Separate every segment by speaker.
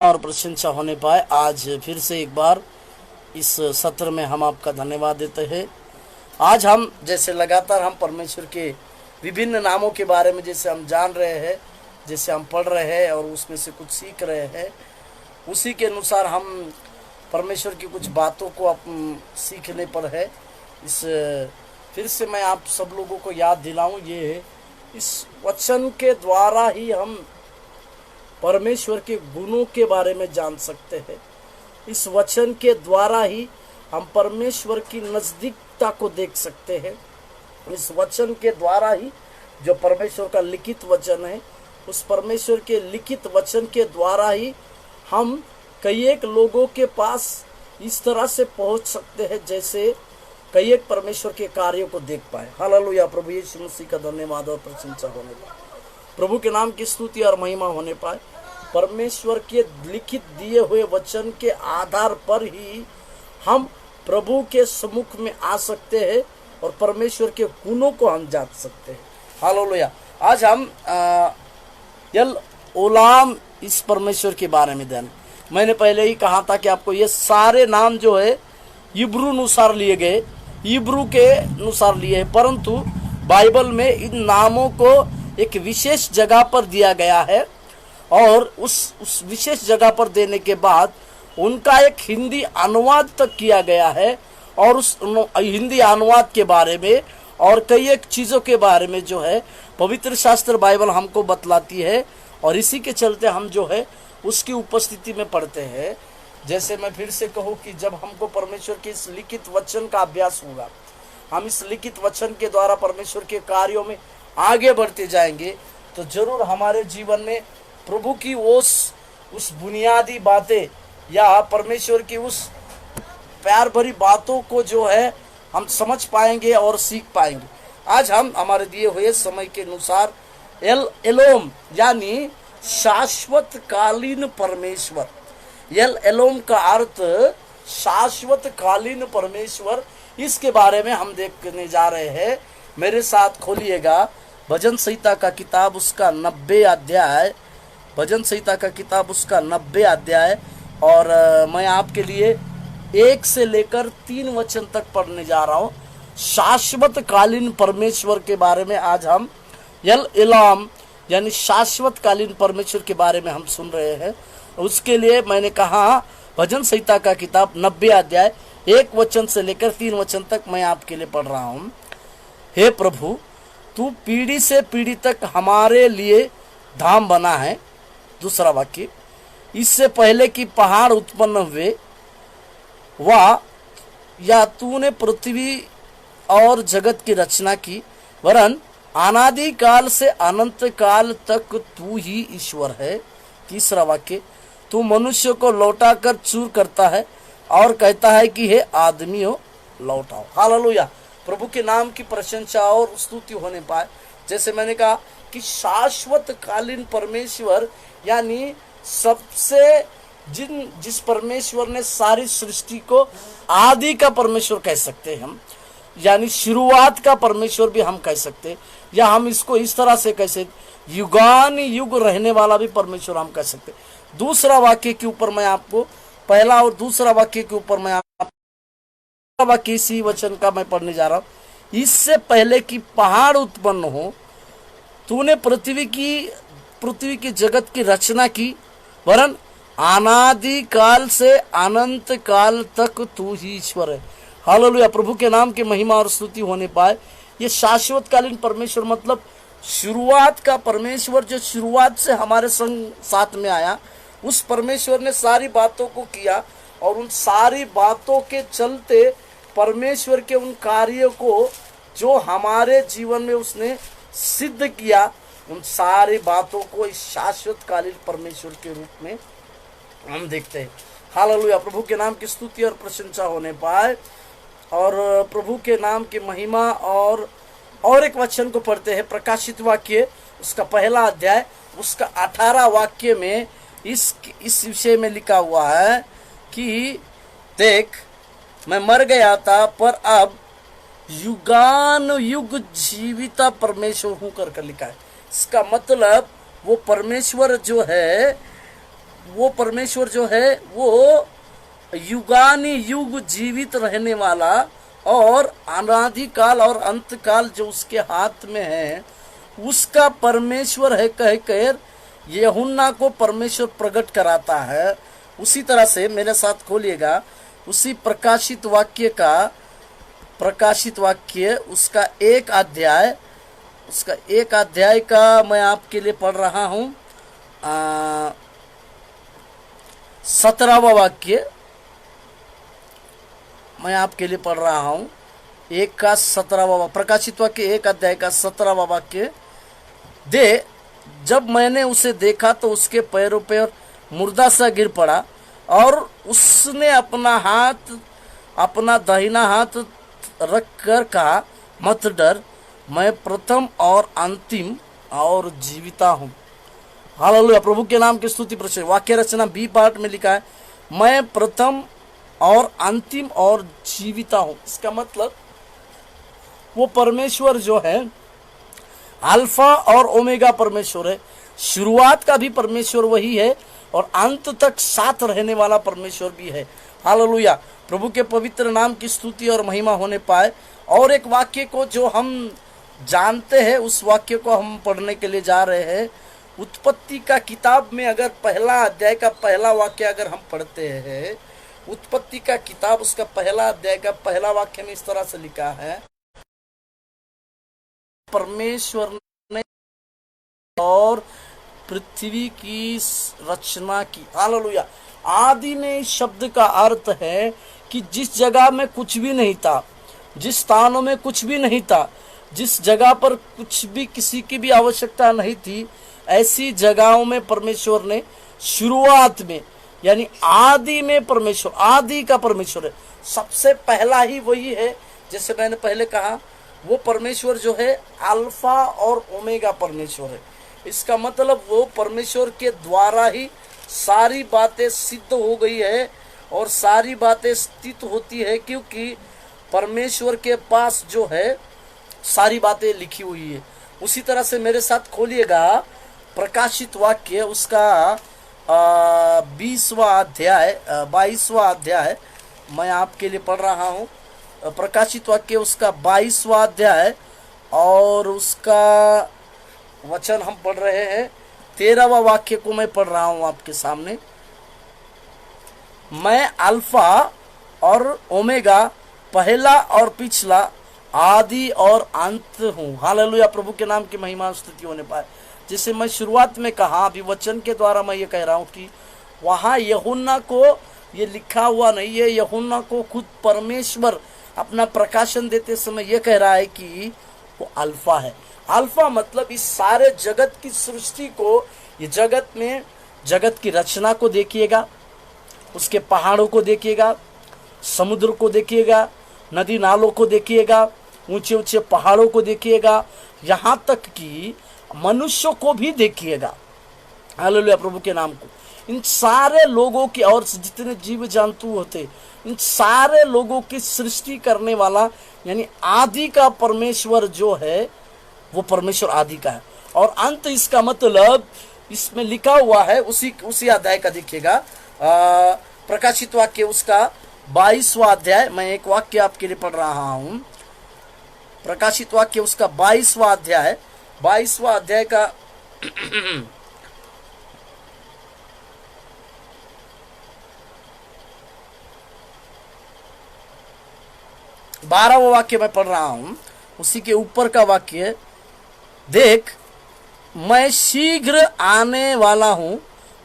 Speaker 1: और प्रशंसा होने पाए। आज फिर से एक बार इस सत्र में हम आपका धन्यवाद देते हैं। आज हम जैसे लगातार हम परमेश्वर के विभिन्न नामों के बारे में जैसे हम जान रहे हैं, जैसे हम पढ़ रहे हैं और उसमें से कुछ सीख रहे हैं, उसी के अनुसार हम परमेश्वर की कुछ बातों को सीखने पर है। इस फिर से मैं आप सब लोगों को याद दिलाऊं, ये इस वचन के द्वारा ही हम परमेश्वर के गुणों के बारे में जान सकते हैं। इस वचन के द्वारा ही हम परमेश्वर की नज़दीकता को देख सकते हैं। इस वचन के द्वारा ही जो परमेश्वर का लिखित वचन है, उस परमेश्वर के लिखित वचन के द्वारा ही हम कई एक लोगों के पास इस तरह से पहुंच सकते हैं जैसे कई एक परमेश्वर के कार्यों को देख पाए। हालेलुया। प्रभु यीशु मसीह का धन्यवाद और प्रशंसा होने पाए, प्रभु के नाम की स्तुति और महिमा होने पाए। परमेश्वर के लिखित दिए हुए वचन के आधार पर ही हम प्रभु के सम्मुख में आ सकते हैं और परमेश्वर के गुणों को हम जान सकते हैं। हालेलुया। आज हम यल ओलाम इस परमेश्वर के बारे में ध्यान, मैंने पहले ही कहा था कि आपको ये सारे नाम जो है इब्रू अनुसार लिए गए, इब्रू के अनुसार लिए हैं, परंतु बाइबल में इन नामों को एक विशेष जगह पर दिया गया है और उस विशेष जगह पर देने के बाद उनका एक हिंदी अनुवाद तक किया गया है और उस हिंदी अनुवाद के बारे में और कई एक चीज़ों के बारे में जो है पवित्र शास्त्र बाइबल हमको बतलाती है और इसी के चलते हम जो है उसकी उपस्थिति में पढ़ते हैं। जैसे मैं फिर से कहूँ कि जब हमको परमेश्वर के इस लिखित वचन का अभ्यास होगा, हम इस लिखित वचन के द्वारा परमेश्वर के कार्यों में आगे बढ़ते जाएंगे, तो जरूर हमारे जीवन में प्रभु की उस बुनियादी बातें या परमेश्वर की उस प्यार भरी बातों को जो है हम समझ पाएंगे और सीख पाएंगे। आज हम हमारे दिए हुए समय के अनुसार एलोम यानी शाश्वत कालीन परमेश्वर, एलोम का अर्थ शाश्वत कालीन परमेश्वर, इसके बारे में हम देखने जा रहे हैं। मेरे साथ खोलिएगा भजन संहिता का किताब उसका 90 अध्याय, भजन संहिता का किताब उसका 90 अध्याय और मैं आपके लिए 1 से लेकर 3 वचन तक पढ़ने जा रहा हूँ। शाश्वत कालीन परमेश्वर के बारे में आज हम एलाम यानी शाश्वत कालीन परमेश्वर के बारे में हम सुन रहे हैं। उसके लिए मैंने कहा भजन संहिता का किताब 90 अध्याय 1 वचन से लेकर 3 वचन तक मैं आपके लिए पढ़ रहा हूँ। हे प्रभु, तू पीढ़ी से पीढ़ी तक हमारे लिए धाम बना है। दूसरा वाक्य, इससे पहले कि पहाड़ उत्पन्न हुए या तूने पृथ्वी और जगत की रचना की, वरन अनादि काल से अनंत काल तक तू ही ईश्वर है। तीसरा वाक्य, तू मनुष्य को लौटा कर चूर करता है और कहता है कि हे आदमियों लौटाओ। हालेलुया। प्रभु के नाम की प्रशंसा और स्तुति होने पाए। जैसे मैंने कहा कि शाश्वत कालीन परमेश्वर यानी सबसे जिस परमेश्वर ने सारी सृष्टि को आदि का परमेश्वर कह सकते हैं हम, यानी शुरुआत का परमेश्वर भी हम कह सकते, या हम इसको इस तरह से कह सकते युगान युग रहने वाला भी परमेश्वर हम कह सकते। दूसरा वाक्य के ऊपर मैं आपको पहला और दूसरा वाक्य के ऊपर मैं वाक्य इसी वचन का मैं पढ़ने जा रहा हूँ। इससे पहले कि पहाड़ उत्पन्न हो, तूने पृथ्वी की जगत की रचना की, वरन अनादि काल से अनंत काल तक तू ही ईश्वर है। हालेलुया। प्रभु के नाम की महिमा और स्तुति होने पाए। ये शाश्वत कालीन परमेश्वर मतलब शुरुआत का परमेश्वर, जो शुरुआत से हमारे संग साथ में आया, उस परमेश्वर ने सारी बातों को किया और उन सारी बातों के चलते परमेश्वर के उन कार्यों को जो हमारे जीवन में उसने सिद्ध किया, उन सारी बातों को इस शाश्वत कालीन परमेश्वर के रूप में हम देखते हैं। हालेलुया। प्रभु के नाम की स्तुति और प्रशंसा होने पाए और प्रभु के नाम की महिमा। और एक वचन को पढ़ते हैं, प्रकाशित वाक्य उसका पहला अध्याय उसका 18 वाक्य में इस विषय में लिखा हुआ है कि देख, मैं मर गया था पर अब युगान युग जीविता परमेश्वर हूं कर लिखा है। इसका मतलब वो परमेश्वर जो है वो परमेश्वर जो है वो युगानी युग जीवित रहने वाला और अनादिकाल और अंतकाल जो उसके हाथ में है उसका परमेश्वर है कह कर यूहन्ना को परमेश्वर प्रकट कराता है। उसी तरह से मेरे साथ खोलिएगा उसी प्रकाशित वाक्य उसका एक अध्याय का मैं आपके लिए पढ़ रहा हूँ। 17वां वाक्य मैं आपके लिए पढ़ रहा हूँ। 17वां प्रकाशित वाक्य 1 अध्याय का 17वां वाक्य। जब मैंने उसे देखा तो उसके पैरों पर मुर्दा सा गिर पड़ा और उसने अपना दाहिना हाथ रख कर कहा, मत डर, मैं प्रथम और अंतिम और जीविता हूँ। हालेलुया, प्रभु के नाम की स्तुति प्रशंसा। वाक्य रचना बी पार्ट में लिखा है, मैं प्रथम और अंतिम और जीविता हूँ। इसका मतलब वो परमेश्वर जो है अल्फा और ओमेगा परमेश्वर है। शुरुआत का भी परमेश्वर वही है और अंत तक साथ रहने वाला परमेश्वर भी है। हालेलुया, प्रभु के पवित्र नाम की स्तुति और महिमा होने पाए। और एक वाक्य को जो हम जानते हैं उस वाक्य को हम पढ़ने के लिए जा रहे हैं। उत्पत्ति का किताब में अगर पहला अध्याय का पहला वाक्य अगर हम पढ़ते हैं, उत्पत्ति का किताब उसका पहला अध्याय का पहला वाक्य में इस तरह से लिखा है, परमेश्वर ने और पृथ्वी की रचना की। हालेलुया, आदि में इस शब्द का अर्थ है कि जिस जगह में कुछ भी नहीं था, जिस स्थानों में कुछ भी नहीं था, जिस जगह पर कुछ भी किसी की भी आवश्यकता नहीं थी, ऐसी जगहों में परमेश्वर ने शुरुआत में यानी आदि में परमेश्वर, आदि का परमेश्वर है, सबसे पहला ही वही है। जैसे मैंने पहले कहा वो परमेश्वर जो है अल्फा और ओमेगा परमेश्वर है। इसका मतलब वो परमेश्वर के द्वारा ही सारी बातें सिद्ध हो गई है और सारी बातें स्थित होती है, क्योंकि परमेश्वर के पास जो है सारी बातें लिखी हुई है। उसी तरह से मेरे साथ खोलिएगा प्रकाशित वाक्य उसका 22वां अध्याय मैं आपके लिए पढ़ रहा हूँ। प्रकाशित वाक्य उसका 22वां अध्याय और उसका वचन हम पढ़ रहे हैं। 13वां वाक्य को मैं पढ़ रहा हूँ आपके सामने। मैं अल्फा और ओमेगा, पहला और पिछला, आदि और अंत हूँ। हालेलुया, प्रभु के नाम की महिमा स्तुति होने पाए। जैसे मैं शुरुआत में कहा, अभी वचन के द्वारा मैं ये कह रहा हूँ कि वहाँ यूहन्ना को ये लिखा हुआ नहीं है। यूहन्ना को खुद परमेश्वर अपना प्रकाशन देते समय ये कह रहा है कि वो अल्फा है। अल्फा मतलब इस सारे जगत की सृष्टि को, ये जगत की रचना को देखिएगा, उसके पहाड़ों को देखिएगा, समुद्र को देखिएगा, नदी नालों को देखिएगा, ऊंचे ऊंचे पहाड़ों को देखिएगा, यहाँ तक कि मनुष्यों को भी देखिएगा। हालेलुया, प्रभु के नाम को। इन सारे लोगों की और जितने जीव जंतु होते, इन सारे लोगों की सृष्टि करने वाला यानी आदि का परमेश्वर जो है वो परमेश्वर आदि का है। और अंत, इसका मतलब इसमें लिखा हुआ है उसी अध्याय का देखिएगा, प्रकाशित वाक्य उसका 22वां अध्याय। मैं एक वाक्य आपके लिए पढ़ रहा हूं। प्रकाशित वाक्य उसका 22वां अध्याय का 12वां वाक्य मैं पढ़ रहा हूं। उसी के ऊपर का वाक्य, देख मैं शीघ्र आने वाला हूं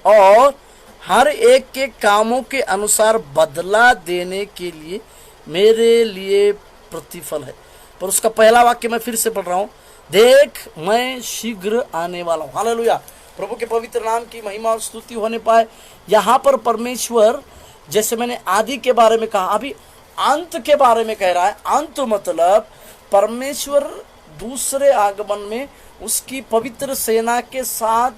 Speaker 1: और हर एक के कामों के अनुसार बदला देने के लिए मेरे लिए प्रतिफल है। पर उसका पहला वाक्य मैं फिर से पढ़ रहा हूं, देख मैं शीघ्र आने वाला हूं। हालेलुया, प्रभु के पवित्र नाम की महिमा और स्तुति होने पाए। यहाँ पर परमेश्वर, जैसे मैंने आदि के बारे में कहा, अभी अंत के बारे में कह रहा है। अंत मतलब परमेश्वर दूसरे आगमन में उसकी पवित्र सेना के साथ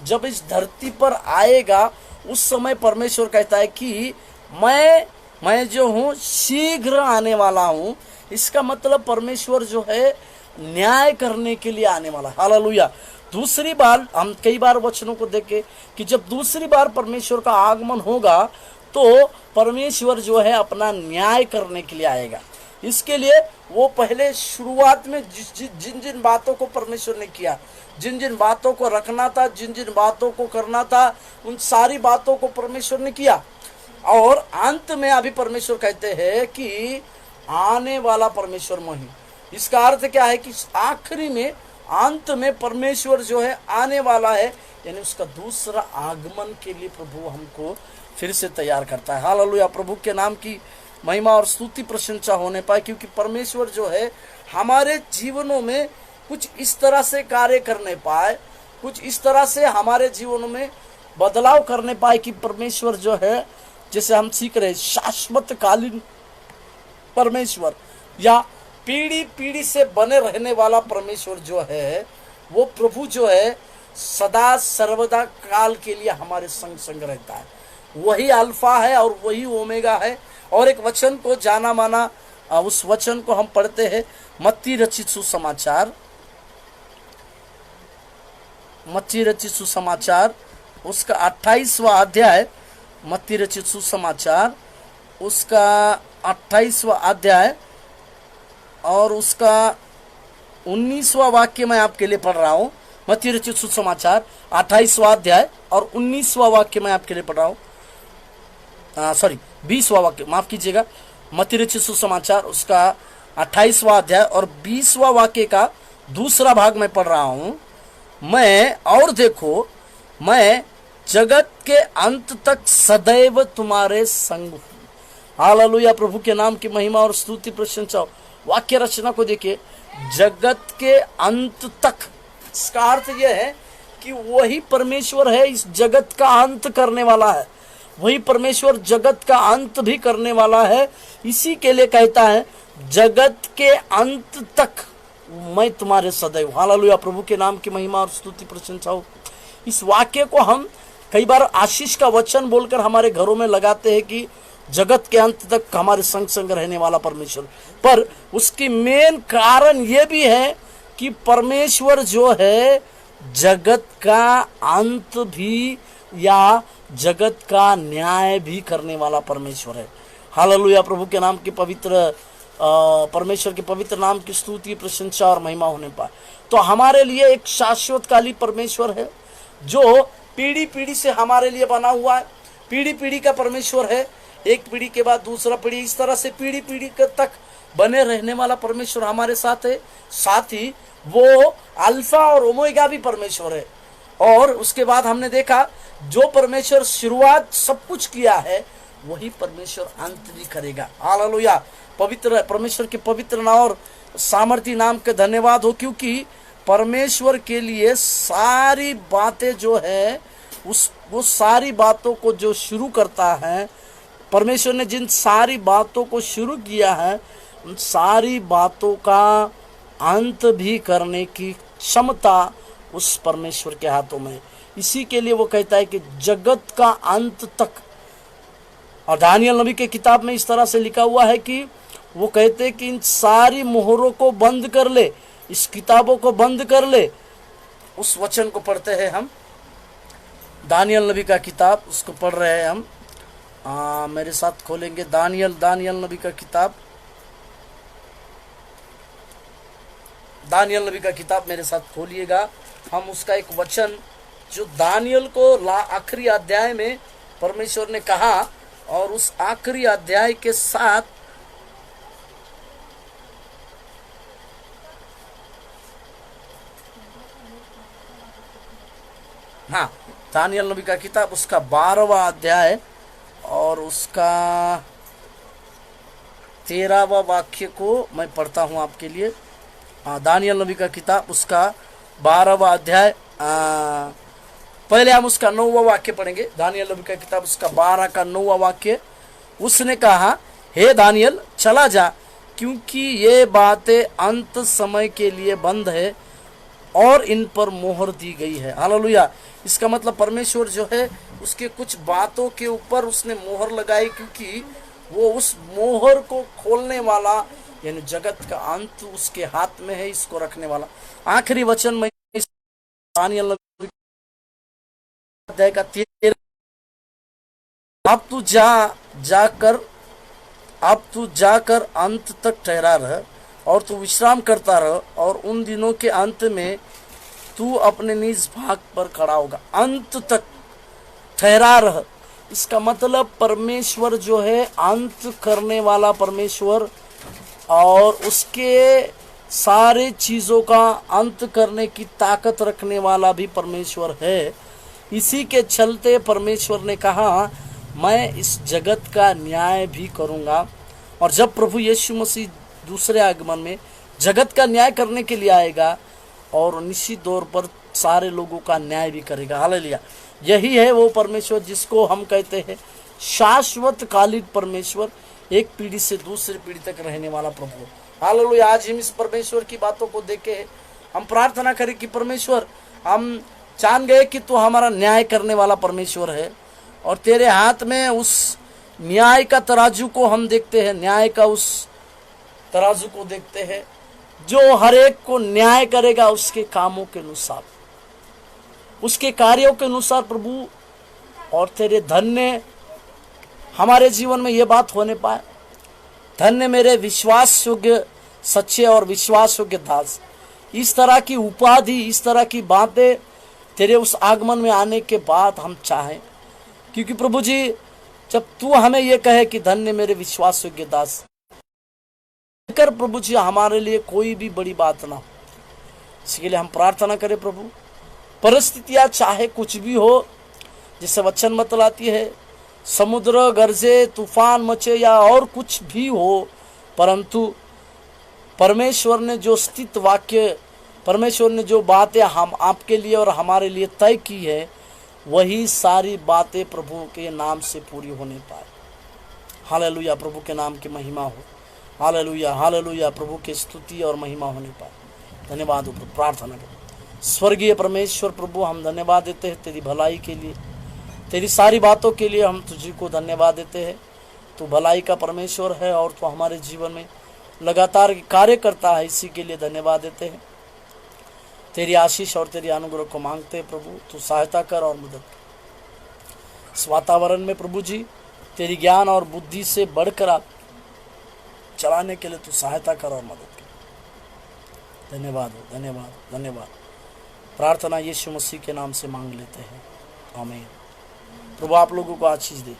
Speaker 1: जब इस धरती पर आएगा, उस समय परमेश्वर कहता है कि मैं जो हूँ शीघ्र आने वाला हूँ। इसका मतलब परमेश्वर जो है न्याय करने के लिए आने वाला। हालेलुया, दूसरी बार हम कई बार वचनों को देखे कि जब दूसरी बार परमेश्वर का आगमन होगा तो परमेश्वर जो है अपना न्याय करने के लिए आएगा। इसके लिए वो पहले शुरुआत में जिन जिन बातों को परमेश्वर ने किया, जिन जिन बातों को रखना था, जिन जिन बातों को करना था, उन सारी बातों को परमेश्वर ने किया। और अंत में अभी परमेश्वर कहते हैं कि आने वाला परमेश्वर मैं ही। इसका अर्थ क्या है कि आखिरी में, अंत में परमेश्वर जो है आने वाला है, यानी उसका दूसरा आगमन के लिए प्रभु हमको फिर से तैयार करता है। हालेलुया, प्रभु के नाम की महिमा और स्तुति प्रशंसा होने पाए, क्योंकि परमेश्वर जो है हमारे जीवनों में कुछ इस तरह से कार्य करने पाए, कुछ इस तरह से हमारे जीवनों में बदलाव करने पाए कि परमेश्वर जो है, जैसे हम सीख रहे, शाश्वत कालीन परमेश्वर या पीढ़ी पीढ़ी से बने रहने वाला परमेश्वर जो है, वो प्रभु जो है सदा सर्वदा काल के लिए हमारे संग संग रहता है। वही अल्फा है और वही ओमेगा है। और एक वचन को जाना माना, उस वचन को हम पढ़ते हैं मत्ती रचित सुसमाचार, मत्ती रचित सुसमाचार उसका 28वां अध्याय, मत्ती रचित सुसमाचार उसका 28वां अध्याय और उसका 19वां वाक्य मैं आपके लिए पढ़ रहा हूँ। मत्ती रचित सुसमाचार 28वां अध्याय और 19वां वाक्य मैं आपके लिए पढ़ रहा हूँ। 20वां वाक्य, माफ कीजिएगा। मत्ती रचित सुसमाचार उसका 28वां अध्याय और 20वां वाक्य का दूसरा भाग मैं पढ़ रहा हूँ। मैं, और देखो, मैं जगत के अंत तक सदैव तुम्हारे संग हूँ। हालेलुया, प्रभु के नाम की महिमा और स्तुति प्रशंसा हो। वाक्य रचना को देखिए, जगत के अंत तक। इसका अर्थ यह है कि वही परमेश्वर है, इस जगत का अंत करने वाला है। वही परमेश्वर जगत का अंत भी करने वाला है। इसी के लिए कहता है जगत के अंत तक मैं तुम्हारे सदैव। हालेलुया, प्रभु के नाम की महिमा और स्तुति प्रशंसा हो। इस वाक्य को हम कई बार आशीष का वचन बोलकर हमारे घरों में लगाते हैं कि जगत के अंत तक हमारे संग संग रहने वाला परमेश्वर, पर उसकी मेन कारण ये भी है कि परमेश्वर जो है जगत का अंत भी या जगत का न्याय भी करने वाला परमेश्वर है। हालेलुया, प्रभु के नाम की पवित्र परमेश्वर के पवित्र नाम की स्तुति प्रशंसा और महिमा होने पाए। तो हमारे लिए एक शाश्वतकाली परमेश्वर है जो पीढ़ी पीढ़ी से हमारे लिए बना हुआ है। पीढ़ी पीढ़ी का परमेश्वर है, एक पीढ़ी के बाद दूसरा पीढ़ी, इस तरह से पीढ़ी पीढ़ी तक बने रहने वाला परमेश्वर हमारे साथ है। साथ ही वो अल्फा और ओमेगा भी परमेश्वर है। और उसके बाद हमने देखा जो परमेश्वर शुरुआत सब कुछ किया है वही परमेश्वर अंत भी करेगा। हालेलुया, पवित्र परमेश्वर के पवित्र नाम और सामर्थी नाम के धन्यवाद हो, क्योंकि परमेश्वर के लिए सारी बातें जो है वो सारी बातों को जो शुरू करता है, परमेश्वर ने जिन सारी बातों को शुरू किया है उन सारी बातों का अंत भी करने की क्षमता उस परमेश्वर के हाथों में। इसी के लिए वो कहता है कि जगत का अंत तक। और दानियल नबी के किताब में इस तरह से लिखा हुआ है कि वो कहते हैं कि इन सारी मोहरों को बंद कर ले, इस किताबों को बंद कर ले। उस वचन को पढ़ते हैं हम, दानियल नबी का किताब, उसको पढ़ रहे हैं हम। मेरे साथ खोलेंगे दानियल नबी का किताब, दानियल नबी का किताब मेरे साथ खोलिएगा। हम उसका एक वचन जो दानियल को आखिरी अध्याय में परमेश्वर ने कहा, और उस आखिरी अध्याय के साथ दानियल नबी का किताब उसका 12वां अध्याय और उसका 13वां वाक्य को मैं पढ़ता हूं आपके लिए। दानियल नबी का किताब उसका 12वां अध्याय, पहले हम उसका 9वां वाक्य पढ़ेंगे। दानियल नबी का किताब उसका 12 का 9वां वाक्य। उसने कहा, हे दानियल चला जा, क्योंकि ये बातें अंत समय के लिए बंद है और इन पर मोहर दी गई है। हालेलुया, इसका मतलब परमेश्वर जो है उसके कुछ बातों के ऊपर उसने मोहर लगाई, क्योंकि वो उस मोहर को खोलने वाला, यानी जगत का अंत उसके हाथ में है, इसको रखने वाला। आखिरी वचन में अध्याय का 13। अब तू जाकर अंत तक ठहरा रह और तू विश्राम करता रह, और उन दिनों के अंत में तू अपने निज भाग पर खड़ा होगा। अंत तक ठहरा रह, इसका मतलब परमेश्वर जो है अंत करने वाला परमेश्वर, और उसके सारे चीज़ों का अंत करने की ताकत रखने वाला भी परमेश्वर है। इसी के चलते परमेश्वर ने कहा, मैं इस जगत का न्याय भी करूँगा। और जब प्रभु यीशु मसीह दूसरे आगमन में जगत का न्याय करने के लिए आएगा, और निश्चित तौर पर सारे लोगों का न्याय भी करेगा। हालेलुया। यही है वो परमेश्वर जिसको हम कहते हैं शाश्वत कालिक परमेश्वर, एक पीढ़ी से दूसरी पीढ़ी तक रहने वाला प्रभु। हालेलुया। आज हम इस परमेश्वर की बातों को देखे हम प्रार्थना करें कि परमेश्वर, हम जान गए कि तू हमारा न्याय करने वाला परमेश्वर है, और तेरे हाथ में उस न्याय का तराजू को हम देखते हैं, न्याय का उस तराजू को देखते हैं जो हर एक को न्याय करेगा उसके कामों के अनुसार, उसके कार्यों के अनुसार प्रभु। और तेरे धन्य हमारे जीवन में ये बात होने पाए। धन्य मेरे विश्वास योग्य सच्चे और विश्वास योग्य दास। इस तरह की उपाधि, इस तरह की बातें तेरे उस आगमन में आने के बाद हम चाहें, क्योंकि प्रभु जी जब तू हमें ये कहे कि धन्य मेरे विश्वास योग्य दास, कर प्रभु जी हमारे लिए कोई भी बड़ी बात ना हो। इसके लिए हम प्रार्थना करें प्रभु, परिस्थितियां चाहे कुछ भी हो, जिससे वचन बतलाती है समुद्र गरजे, तूफान मचे या और कुछ भी हो, परंतु परमेश्वर ने जो स्थित वाक्य, परमेश्वर ने जो बातें हम आपके लिए और हमारे लिए तय की है, वही सारी बातें प्रभु के नाम से पूरी होने पाए। हालेलुया। प्रभु के नाम की महिमा हो। Hallelujah, hallelujah. प्रभु की स्तुति और महिमा होने पाए। धन्यवाद हो प्रभु। प्रार्थना करें। स्वर्गीय परमेश्वर प्रभु, हम धन्यवाद देते हैं तेरी भलाई के लिए, तेरी सारी बातों के लिए हम तुझी को धन्यवाद देते हैं। तू भलाई का परमेश्वर है और तू हमारे जीवन में लगातार कार्य करता है, इसी के लिए धन्यवाद देते हैं। तेरी आशीष और तेरी अनुग्रह को मांगते हैं प्रभु, तू सहायता कर और मदद कर। इस वातावरण में प्रभु जी तेरी ज्ञान और बुद्धि से बढ़कर आप चलाने के लिए तू सहायता कर और मदद कर। धन्यवाद हो, धन्यवाद, धन्यवाद। प्रार्थना यीशु मसीह के नाम से मांग लेते हैं, आमीन। प्रभु आप लोगों को आशीष दे।